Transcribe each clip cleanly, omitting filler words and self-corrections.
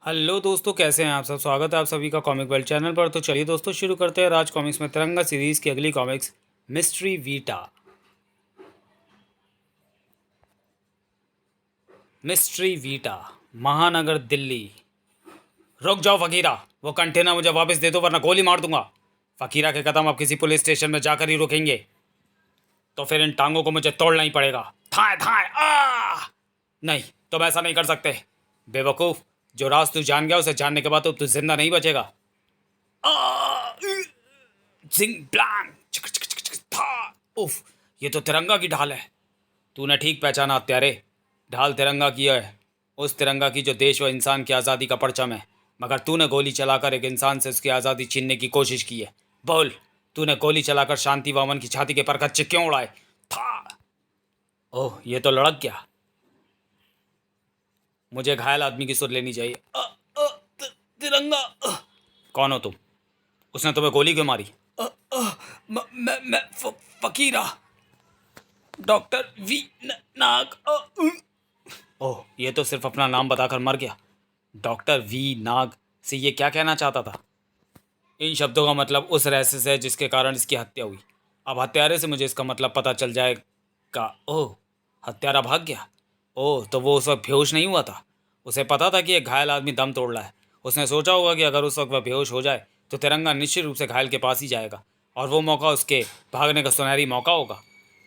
Hello दोस्तों, कैसे हैं आप सब। स्वागत है आप सभी का कॉमिक वर्ल्ड चैनल पर। तो चलिए दोस्तों, शुरू करते हैं राज कॉमिक्स में तिरंगा सीरीज़ की अगली comics, mystery Vita. Mystery Vita, महानगर दिल्ली। रुक जाओ फकीरा, वो कंटेनर मुझे वापस दे दो वरना गोली मार दूंगा। फकीरा के कदम अब किसी पुलिस स्टेशन में जाकर ही रुकेंगे, तो फिर इन टांगों को मुझे तोड़ना ही पड़ेगा। थाए थाए आ नहीं, तुम ऐसा नहीं कर सकते बेवकूफ़। जो राज तू जान गया, उसे जानने के बाद तो तू जिंदा नहीं बचेगा। आ, जिंग ब्लांग चिक चिक चिक चिक था। उफ, ये तो तिरंगा की ढाल है। तूने ठीक पहचाना हत्यारे, ढाल तिरंगा की है। उस तिरंगा की जो देश व इंसान की आज़ादी का परचम है। मगर तूने गोली चलाकर एक इंसान से उसकी आज़ादी छीनने की कोशिश की है। बोल, तूने गोली चलाकर शांति व अमन की छाती के पर कच्चे क्यों उड़ाए था। ओह, ये तो लड़क गया। मुझे घायल आदमी की सुध लेनी चाहिए। तिरंगा। कौन हो तुम? उसने तुम्हें गोली क्यों मारी? मैं फकीरा, डॉक्टर वी नाग। ओह, ये तो सिर्फ अपना नाम बताकर मर गया। डॉक्टर वी नाग से ये क्या कहना चाहता था? इन शब्दों का मतलब उस रहस्य से है जिसके कारण इसकी हत्या हुई। अब हत्यारे से मुझे इसका मतलब पता चल जाएगा। ओह, हत्यारा भाग गया। ओह, तो वो उस वक्त बेहोश नहीं हुआ था। उसे पता था कि एक घायल आदमी दम तोड़ रहा है। उसने सोचा होगा कि अगर उस वक्त वह बेहोश हो जाए तो तिरंगा निश्चित रूप से घायल के पास ही जाएगा और वो मौका उसके भागने का सुनहरी मौका होगा।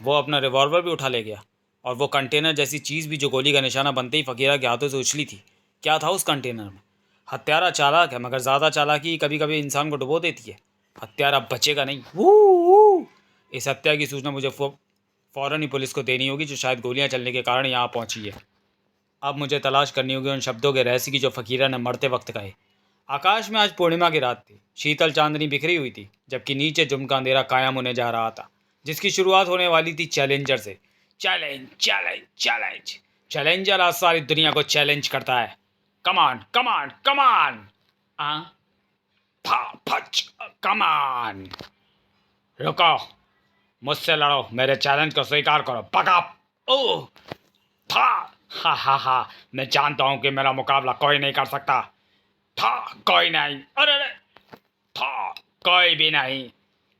वो अपना रिवॉल्वर भी उठा ले गया और वो कंटेनर जैसी चीज़ भी जो गोली का निशाना बनते ही फकीरा के हाथों से उछली थी। क्या था उस कंटेनर में? हत्यारा चालाक है, मगर ज़्यादा चालाकी कभी कभी इंसान को डुबो देती है। हत्यारा बचेगा नहीं। वो इस हत्या की सूचना मुझे फ़ौरन ही पुलिस को देनी होगी, जो शायद गोलियां चलने के कारण यहाँ पहुंची है। अब मुझे तलाश करनी होगी उन शब्दों के रहस्य की जो फकीरा ने मरते वक्त कहे। आकाश में आज पूर्णिमा की रात थी। शीतल चांदनी बिखरी हुई थी, जबकि नीचे झुमका अंधेरा कायम होने जा रहा था, जिसकी शुरुआत होने वाली थी चैलेंजर से। Challenge challenge challenge. चैलेंजर आज सारी दुनिया को चैलेंज करता है। कमान कमान कमान। आ था फच। कमान। रुको, मुझसे लड़ो, मेरे चैलेंज को स्वीकार करो। पका। ओह था। हा, मैं जानता हूं कि मेरा मुकाबला कोई नहीं कर सकता। था कोई नहीं। अरे अरे, था कोई भी नहीं।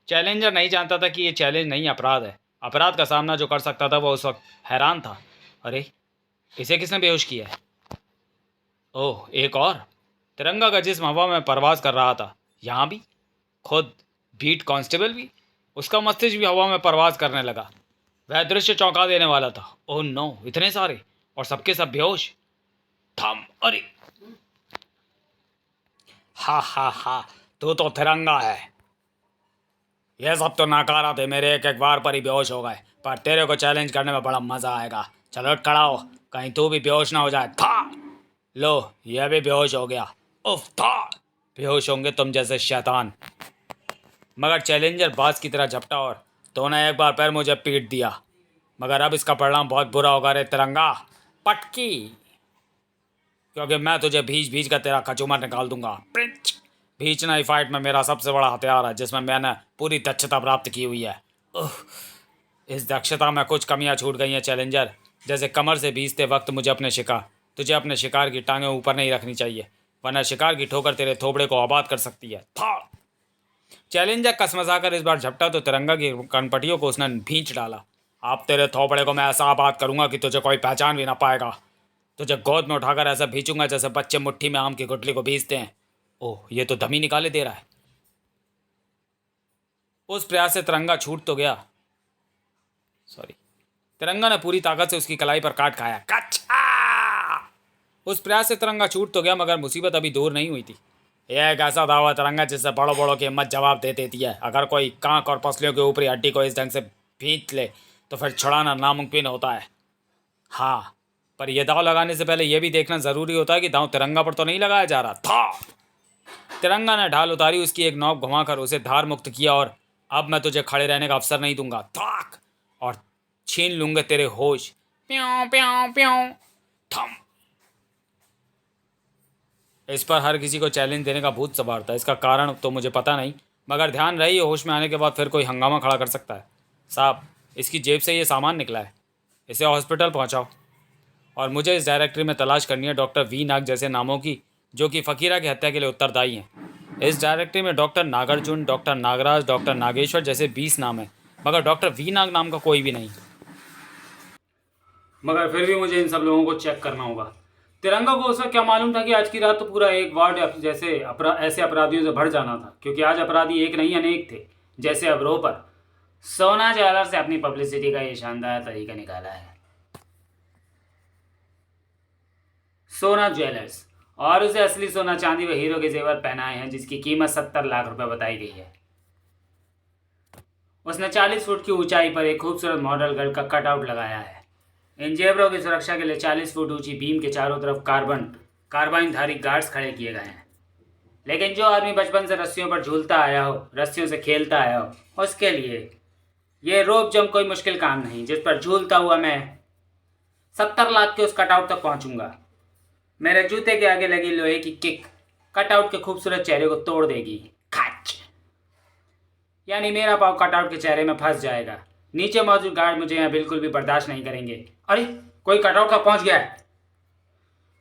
चैलेंजर नहीं जानता था कि ये चैलेंज नहीं, अपराध है। अपराध का सामना जो कर सकता था वो उस वक्त हैरान था। अरे, इसे किसने बेहोश किया है? ओह, एक और। तिरंगा का जिस्म हवा में परवाज कर रहा था। यहाँ भी खुद बीट कांस्टेबल भी, उसका मस्तिष्क भी हवा में परवाज करने लगा। वह दृश्य चौंका देने वाला था। ओह नो, इतने सारे और सबके सब बेहोश। थम। अरे, हा, तू तो तिरंगा है। ये सब तो नाकारा थे, मेरे एक एक बार पर ही बेहोश हो गए, पर तेरे को चैलेंज करने में बड़ा मजा आएगा। चलो खड़ा हो, कहीं तू भी बेहोश ना हो जाए। था। लो, यह भी बेहोश हो गया। उफ था। बेहोश होंगे तुम जैसे शैतान। मगर चैलेंजर बाज की तरह झपटा और तूने एक बार पैर मुझे पीट दिया, मगर अब इसका परिणाम बहुत बुरा होगा रे तिरंगा। पटकी। क्योंकि मैं तुझे भीज भीज कर तेरा कचूमर निकाल दूंगा। प्रिंच। भीचना ही फाइट में मेरा सबसे बड़ा हथियार है, जिसमें मैंने पूरी दक्षता प्राप्त की हुई है। उह, इस दक्षता में कुछ कमियां छूट गई हैं चैलेंजर। जैसे कमर से भीजते वक्त तुझे अपने शिकार की टांगें ऊपर नहीं रखनी चाहिए, वरना शिकार की ठोकर तेरे थोबड़े को आबाद कर सकती है। था। चैलेंजर कसमसाकर इस बार झपटा तो तिरंगा की कनपटियों को उसने भींच डाला। अब तेरे थोपड़े को मैं ऐसा आबाद करूंगा कि तुझे कोई पहचान भी ना पाएगा। तुझे गोद में उठाकर ऐसा भींचूंगा जैसे बच्चे मुट्ठी में आम की गुठली को भींचते हैं। ओह, ये तो दम ही निकाले दे रहा है। उस प्रयास से तिरंगा छूट तो गया। सॉरी। तिरंगा ने पूरी ताकत से उसकी कलाई पर काट खाया। कच्चा। उस प्रयास से तिरंगा छूट तो गया, मगर मुसीबत अभी दूर नहीं हुई थी। यह एक ऐसा दावा तिरंगा जिससे बड़ों बड़ों की हिम्मत जवाब दे देती है। अगर कोई कांक और पसलियों की ऊपरी हड्डी को इस ढंग से भींच ले तो फिर छुड़ाना नामुमकिन होता है। हाँ, पर यह दाव लगाने से पहले यह भी देखना जरूरी होता है कि दाव तिरंगा पर तो नहीं लगाया जा रहा था। तिरंगा ने ढाल उतारी, उसकी एक नोक घुमाकर उसे धार मुक्त किया और अब मैं तुझे खड़े रहने का अवसर नहीं दूंगा। ताक। और छीन लूंगा तेरे होश। प्यों प्यों प्यों। थम। इस पर हर किसी को चैलेंज देने का भूत सवार था। इसका कारण तो मुझे पता नहीं, मगर ध्यान रही होश में आने के बाद फिर कोई हंगामा खड़ा कर सकता है। साहब, इसकी जेब से ये सामान निकला है, इसे हॉस्पिटल पहुंचाओ। और मुझे इस डायरेक्टरी में तलाश करनी है डॉक्टर वी नाग जैसे नामों की जो कि फ़कीरा की हत्या के लिए उत्तरदायी हैं। इस डायरेक्टरी में doctor Nagarjun, doctor Nagaraj, doctor Nageshwar जैसे 20 नाम हैं, मगर डॉक्टर वी नाग नाम का कोई भी नहीं। मगर फिर भी मुझे इन सब लोगों को चेक करना होगा। तिरंगा को उसका क्या मालूम था कि आज की रात तो पूरा एक वार्ड जैसे ऐसे अपराधियों से भर जाना था, क्योंकि आज अपराधी एक नहीं अनेक थे। जैसे अब रो पर सोना ज्वेलर्स से अपनी पब्लिसिटी का ये शानदार तरीका निकाला है। सोना ज्वेलर्स, और उसे असली सोना चांदी व हीरो के जेवर पहनाए हैं, जिसकी कीमत 70 लाख रुपए बताई गई है। उसने 40 फुट की ऊंचाई पर एक खूबसूरत मॉडल गर्ल का कटआउट लगाया है। इन जेवरों की सुरक्षा के लिए 40 फुट ऊंची बीम के चारों तरफ कार्बाइनधारी गार्ड्स खड़े किए गए हैं। लेकिन जो आदमी बचपन से रस्सियों पर झूलता आया हो, रस्सियों से खेलता आया हो, उसके लिए ये रोप जंप कोई मुश्किल काम नहीं, जिस पर झूलता हुआ मैं 70 लाख के उस कटआउट तक पहुंचूंगा। मेरे जूते के आगे लगी लोहे की किक कटआउट के खूबसूरत चेहरे को तोड़ देगी। खच, यानी मेरा पाँव कटआउट के चेहरे में फंस जाएगा। नीचे मौजूद गार्ड मुझे यहाँ बिल्कुल भी बर्दाश्त नहीं करेंगे। अरे, कोई कटआउट तक पहुंच गया है।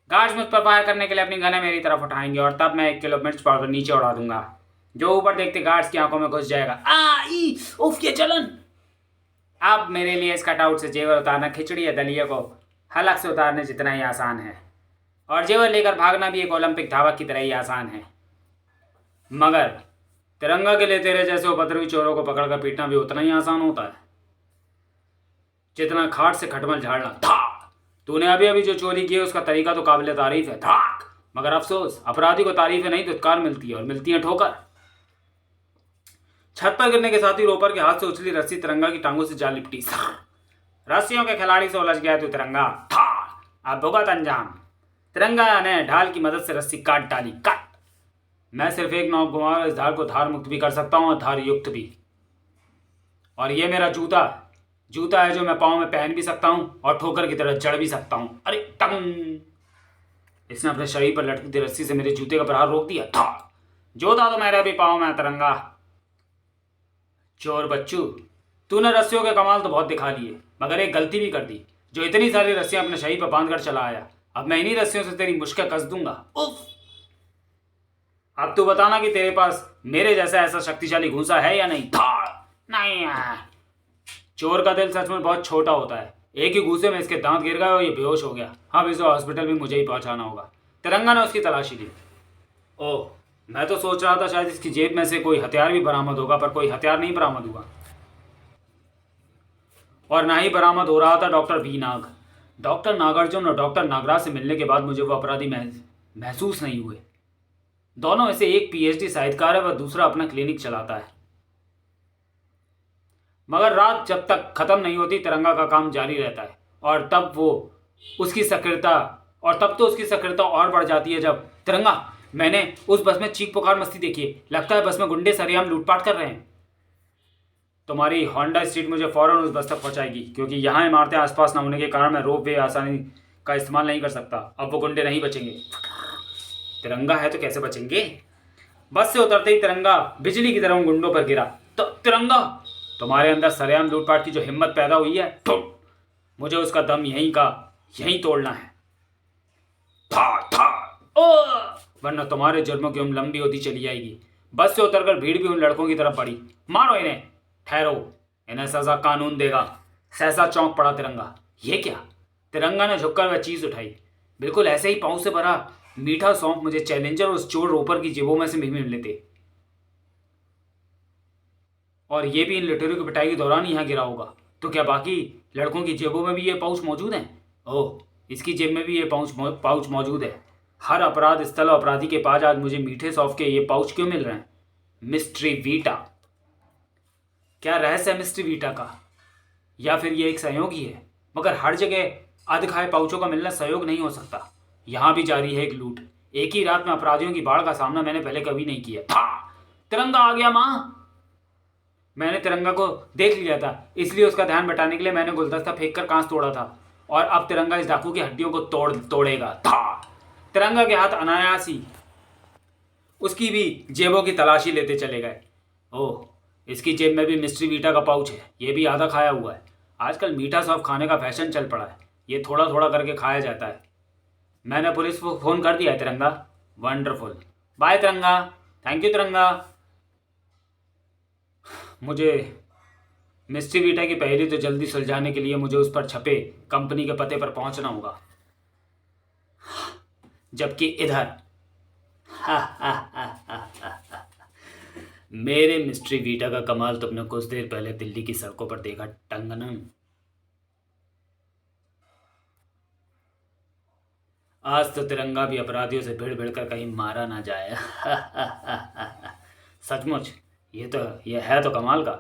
गार्ड्स मुझ पर फायर करने के लिए अपनी गनें मेरी तरफ उठाएंगे और तब मैं 1 किलो मिर्च पाउडर नीचे उड़ा दूंगा, जो ऊपर देखते गार्ड्स की आंखों में घुस जाएगा। उफ, ये जलन। अब मेरे लिए इस कटआउट से जेवर उतारना खिचड़ी या दलिया को हलक से उतारने जितना ही आसान है, और जेवर लेकर भागना भी एक ओलंपिक धावक की तरह ही आसान है। मगर तिरंगा के लिए तेरे जैसे उपद्रवी चोरों को पकड़कर पीटना भी उतना ही आसान होता है जितना खाट से खटमल झाड़ना। तूने अभी अभी जो चोरी की है उसका तरीका तो काबिल तारीफ है, मगर अफसोस अपराधी को तारीफें नहीं दुत्कार मिलती है, और मिलती है ठोकर। छत पर गिरने के साथ ही रोपर के हाथ से उछली रस्सी तिरंगा की टांगों से जा लिपटी। रस्सियों के खिलाड़ी से उलझ गया तू तिरंगा, अब भुगत अंजाम। तिरंगा ने ढाल की मदद से रस्सी काट डाली। काट। मैं सिर्फ एक नौक घुमाकर इस धार को धार मुक्त भी कर सकता हूँ और धार युक्त भी। और ये मेरा जूता है जो मैं पाँव में पहन भी सकता हूँ और ठोकर की तरह जड़ भी सकता हूँ। अरे टंग! इसने अपने शरीर पर लटकती रस्सी से मेरे जूते का प्रहार रोक दिया। जूता तो मेरे भी पाँव में तिरंगा। चोर बच्चू, तूने रस्सियों के कमाल तो बहुत दिखा लिए, मगर एक गलती भी कर दी, जो इतनी सारी रस्सियां अपने शरीर पर बांधकर चला आया। अब मैं इन्हीं रस्सियों से तेरी मुश्किल कस दूंगा। उफ! अब तू बताना कि तेरे पास मेरे जैसा ऐसा शक्तिशाली घूंसा है या नहीं। नहीं है। चोर का दिल सच में बहुत छोटा होता है। एक ही घूसे में इसके दांत गिर गए और ये बेहोश हो गया। हाँ, इसे हॉस्पिटल भी मुझे ही पहुंचाना होगा। तिरंगा ने उसकी तलाशी ली। ओह, मैं तो सोच रहा था शायद इसकी जेब में से कोई हथियार भी बरामद होगा, पर कोई हथियार नहीं बरामद हुआ। और ना ही बरामद हो रहा था डॉक्टर वी नाग। डॉक्टर नागार्जुन और डॉक्टर नागराज से मिलने के बाद मुझे वो अपराधी महसूस नहीं हुए। दोनों में से एक पीएचडी साहित्यकार है, वह दूसरा अपना क्लिनिक चलाता है। मगर रात जब तक खत्म नहीं होती तिरंगा का काम जारी रहता है, और तब उसकी सक्रियता और बढ़ जाती है जब तिरंगा, मैंने उस बस में चीख पुकार मस्ती देखी है। लगता है बस में गुंडे सरेआम लूटपाट कर रहे हैं। तुम्हारी होंडा स्ट्रीट मुझे फौरन उस बस तक पहुंचाएगी, क्योंकि यहाँ इमारतें आसपास न होने के कारण मैं रोप वे आसानी का इस्तेमाल नहीं कर सकता। अब वो गुंडे नहीं बचेंगे। तिरंगा है तो कैसे बचेंगे। बस से उतरते ही तिरंगा बिजली की तरह उन गुंडों पर गिरा। तो तिरंगा, तुम्हारे अंदर सरेआम लूटपाट की जो हिम्मत पैदा हुई है, मुझे उसका दम यहीं तोड़ना है। वरना तुम्हारे जुर्मों की उम्र लंबी होती चली जाएगी। बस से उतरकर भीड़ भी उन लड़कों की तरफ बढ़ी। मारो इन्हें, ठहरो, इन्हें सजा कानून देगा। सहसा चौंक पड़ा तिरंगा। ये क्या? तिरंगा ने झुककर वह चीज उठाई। बिल्कुल ऐसे ही पाँव से भरा मीठा सौंफ मुझे चैलेंजर और उस चोर रोपर की जेबों में से मिल लेते, और ये भी इन लुटेरों की पिटाई के दौरान यहाँ गिरा होगा। तो क्या बाकी लड़कों की जेबों में भी ये पाउच मौजूद हैं? ओह, इसकी जेब में भी ये पाउच मौजूद है। हर अपराध स्थल और अपराधी के पास आज मुझे मीठे सौंफ के ये पाउच क्यों मिल रहे हैं? Mystery Vita. क्या रहस्य है मिस्ट्री वीटा का? या फिर ये एक सहयोग ही है? मगर हर जगह अधखाए पाउचों का मिलना सहयोग नहीं हो सकता। यहाँ भी जारी है एक लूट। एक ही रात में अपराधियों की बाढ़ का सामना मैंने पहले कभी नहीं किया था। तिरंगा आ गया माँ। मैंने तिरंगा को देख लिया था, इसलिए उसका ध्यान बटाने के लिए मैंने गुलदस्ता फेंक कर कांच तोड़ा था, और अब तिरंगा इस डाकू की हड्डियों को तोड़ेगा था। तिरंगा के हाथ अनायास ही उसकी भी जेबों की तलाशी लेते चले गए। ओह, इसकी जेब में भी मिस्ट्री वीटा का पाउच है। ये भी आधा खाया हुआ है। आजकल मीठा सौंफ खाने का फैशन चल पड़ा है। ये थोड़ा थोड़ा करके खाया जाता है। मैंने पुलिस को फ़ोन कर दिया है तिरंगा। वंडरफुल। बाय तिरंगा। थैंक यू तिरंगा। मुझे मिस्ट्री वीटा की पहेली तो जल्दी सुलझाने के लिए मुझे उस पर छपे कंपनी के पते पर पहुंचना होगा, जबकि इधर मेरे मिस्ट्री वीटा का कमाल तुमने कुछ देर पहले दिल्ली की सड़कों पर देखा टंगनम। आज तो तिरंगा भी अपराधियों से भिड़ भिड़ कर कहीं मारा ना जाए। सचमुच ये है तो कमाल का।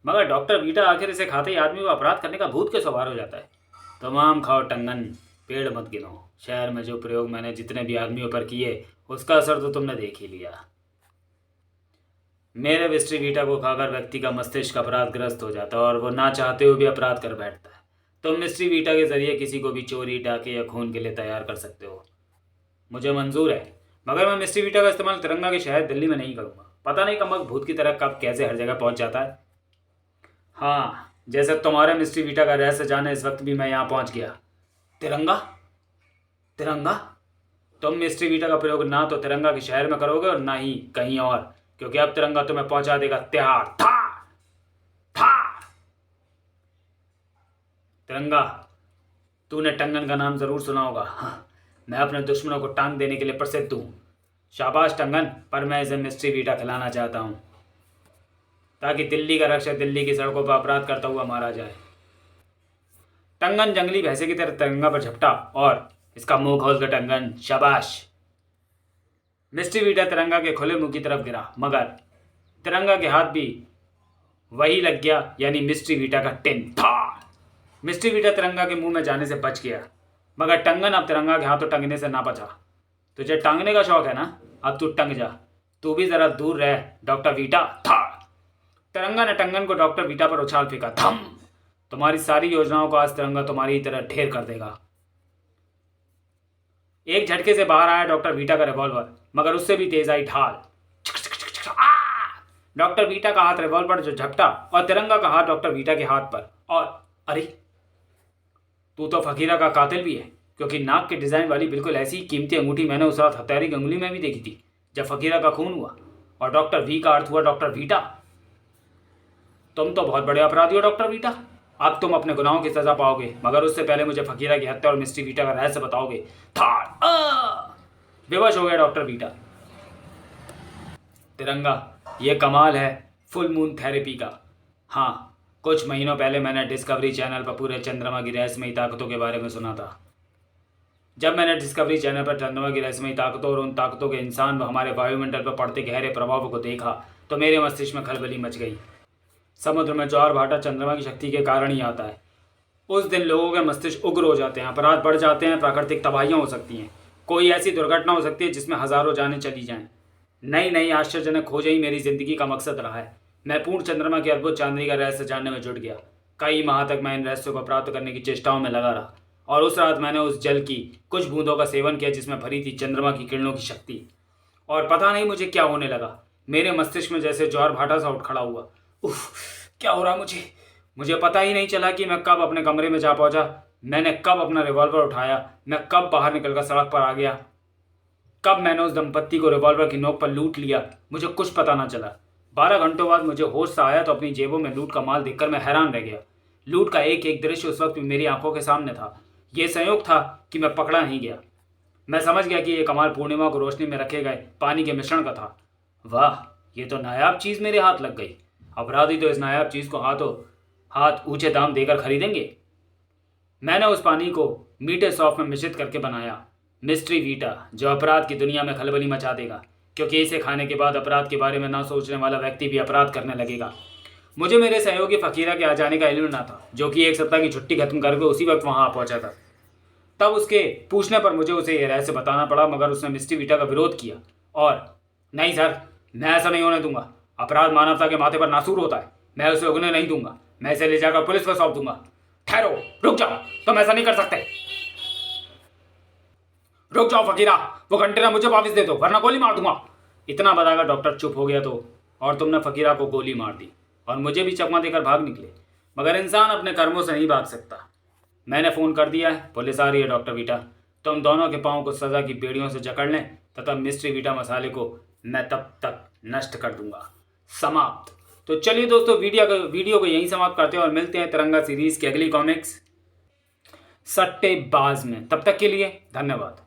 मगर डॉक्टर वीटा, आखिर इसे खाते ही आदमी को अपराध करने का भूत क्यों सवार हो जाता है? तमाम खाओ टंगन, पेड़ मत गिनो। शहर में जो प्रयोग मैंने जितने भी आदमियों पर किए उसका असर तो तुमने देख ही लिया। मेरे मिस्ट्री वीटा को खाकर व्यक्ति का मस्तिष्क अपराधग्रस्त हो जाता है और वो ना चाहते हुए भी अपराध कर बैठता है। तुम मिस्ट्री वीटा के जरिए किसी को भी चोरी, डाके या खून के लिए तैयार कर सकते हो, मुझे मंजूर है। मगर मैं मिस्ट्री वीटा का इस्तेमाल तिरंगा के शहर दिल्ली में नहीं करूँगा। पता नहीं कमक भूत की तरह कब कैसे हर जगह पहुँच जाता है। हाँ, जैसे तुम्हारे मिस्ट्री वीटा का रहस्य जाने इस वक्त भी मैं यहाँ पहुँच गया। तिरंगा? तिरंगा? तुम मिस्ट्री वीटा का प्रयोग ना तो तिरंगा के शहर में करोगे और ना ही कहीं और, क्योंकि अब तिरंगा तुम्हें पहुंचा देगा तिहाड़। था था तिरंगा, तूने टंगन का नाम जरूर सुना होगा। हाँ, मैं अपने दुश्मनों को टांग देने के लिए प्रसिद्ध हूँ। शाबाश टंगन, पर मैं इसे मिस्ट्री वीटा खिलाना चाहता हूँ ताकि दिल्ली का रक्षक दिल्ली की सड़कों पर अपराध करता हुआ मारा जाए। टंगन जंगली भैंसे की तरह तिरंगा पर झपटा और इसका मुंह खोल कर टंगन, शाबाश। मिस्ट्री वीटा तिरंगा के खुले मुंह की तरफ गिरा, मगर तिरंगा के हाथ भी वही लग गया, यानी मिस्ट्री वीटा का टिन था। मिस्ट्री वीटा तिरंगा के मुंह में जाने से बच गया, मगर टंगन अब तिरंगा के हाथों टंगने से ना बचा। तुझे टांगने का शौक है ना, अब तू टंग जा। तू भी जरा दूर रह डॉक्टर वीटा। था तिरंगा ने टंगन को डॉक्टर वीटा पर उछाल फेंका। धम! तुम्हारी सारी योजनाओं को आज तिरंगा तुम्हारी तरह ढेर कर देगा। एक झटके से बाहर आया डॉक्टर वीटा का रिवॉल्वर, मगर उससे भी तेज आई ढाल। डॉक्टर वीटा का हाथ रिवॉल्वर जो झपटा और तिरंगा का हाथ डॉक्टर वीटा के हाथ पर। और अरे, तू तो फकीरा का कातिल भी है, क्योंकि नाक के डिजाइन वाली बिल्कुल ऐसी कीमती अंगूठी मैंने उस रात हत्यारी की अंगुली में भी देखी थी जब फकीरा का खून हुआ। और डॉक्टर वी का अर्थ हुआ डॉक्टर वीटा। तुम तो बहुत बड़े अपराधी हो डॉक्टर वीटा। अब तुम अपने गुनाहों की सजा पाओगे, मगर उससे पहले मुझे फकीरा की हत्या और मिस्ट्री वीटा का रहस्य बताओगे। बेहोश हो गया डॉक्टर वीटा। तिरंगा, ये कमाल है फुल मून थेरेपी का। हाँ, कुछ महीनों पहले मैंने डिस्कवरी चैनल पर पूरे चंद्रमा की रहस्यमयी ताकतों के बारे में सुना था। जब मैंने डिस्कवरी चैनल पर चंद्रमा की रहस्यमयी ताकतों और उन ताकतों के इंसान व हमारे वायुमंडल पर पड़ते गहरे प्रभावों को देखा तो मेरे मस्तिष्क में खलबली मच गई। समुद्र में ज्वार भाटा चंद्रमा की शक्ति के कारण ही आता है। उस दिन लोगों के मस्तिष्क उग्र हो जाते हैं, अपराध बढ़ जाते हैं, प्राकृतिक तबाहियाँ हो सकती हैं, कोई ऐसी दुर्घटना हो सकती है जिसमें हजारों जानें चली जाएं। नई नई आश्चर्यजनक खोजें ही मेरी जिंदगी का मकसद रहा है। मैं पूर्ण चंद्रमा की अद्भुत चांदनी का रहस्य जानने में जुट गया। कई माह तक मैं इन रहस्यों को प्राप्त करने की चेष्टाओं में लगा रहा, और उस रात मैंने उस जल की कुछ बूंदों का सेवन किया जिसमें भरी थी चंद्रमा की किरणों की शक्ति। और पता नहीं मुझे क्या होने लगा, मेरे मस्तिष्क में जैसे ज्वार भाटा सा उठ खड़ा हुआ। उफ, क्या हो रहा मुझे पता ही नहीं चला कि मैं कब अपने कमरे में जा पहुंचा, मैंने कब अपना रिवॉल्वर उठाया, मैं कब बाहर निकलकर सड़क पर आ गया, कब मैंने उस दंपत्ति को रिवॉल्वर की नोक पर लूट लिया, मुझे कुछ पता ना चला। 12 घंटों बाद मुझे होश सा आया तो अपनी जेबों में लूट का माल देखकर मैं हैरान रह गया। लूट का एक एक दृश्य उस वक्त भी मेरी आंखों के सामने था। यह संयोग था कि मैं पकड़ा नहीं गया। मैं समझ गया कि यह कमाल पूर्णिमा को रोशनी में रखे गए पानी के मिश्रण का था। वाह, ये तो नायाब चीज़ मेरे हाथ लग गई। अपराधी तो इस नायाब चीज़ को हाथ ऊंचे दाम देकर खरीदेंगे। मैंने उस पानी को मीठे सौंफ में मिश्रित करके बनाया मिस्ट्री वीटा, जो अपराध की दुनिया में खलबली मचा देगा, क्योंकि इसे खाने के बाद अपराध के बारे में ना सोचने वाला व्यक्ति भी अपराध करने लगेगा। मुझे मेरे सहयोगी फकीरा के आ जाने का इल्म ना था, जो कि 1 सप्ताह की छुट्टी खत्म करके उसी वक्त वहां आ पहुंचा था। तब उसके पूछने पर मुझे उसे यह रहस्य बताना पड़ा, मगर उसने मिस्ट्री वीटा का विरोध किया। और नहीं सर, मैं ऐसा नहीं होने दूंगा। अपराध मानवता के माथे पर नासूर होता है, मैं उसे उगने नहीं दूंगा। मैं इसे ले जाकर पुलिस को सौंप दूंगा। ठहरो, रुक जाओ, तुम ऐसा नहीं कर सकते। रुक जाओ फकीरा, वो कंटेनर मुझे वापस दे दो, वरना गोली मार दूंगा। इतना बताकर डॉक्टर चुप हो गया तो और तुमने फकीरा को गोली मार दी और मुझे भी चकमा देकर भाग निकले। मगर इंसान अपने कर्मों से नहीं भाग सकता। मैंने फ़ोन कर दिया है, पुलिस आ रही है डॉक्टर वीटा। तुम दोनों के पाँव को सजा की बेड़ियों से जकड़ लें तथा मिस्ट्री वीटा मसाले को मैं तब तक नष्ट कर दूंगा। समाप्त। तो चलिए दोस्तों, वीडियो को यहीं समाप्त करते हैं और मिलते हैं तिरंगा सीरीज की अगली कॉमिक्स सट्टेबाज में। तब तक के लिए धन्यवाद।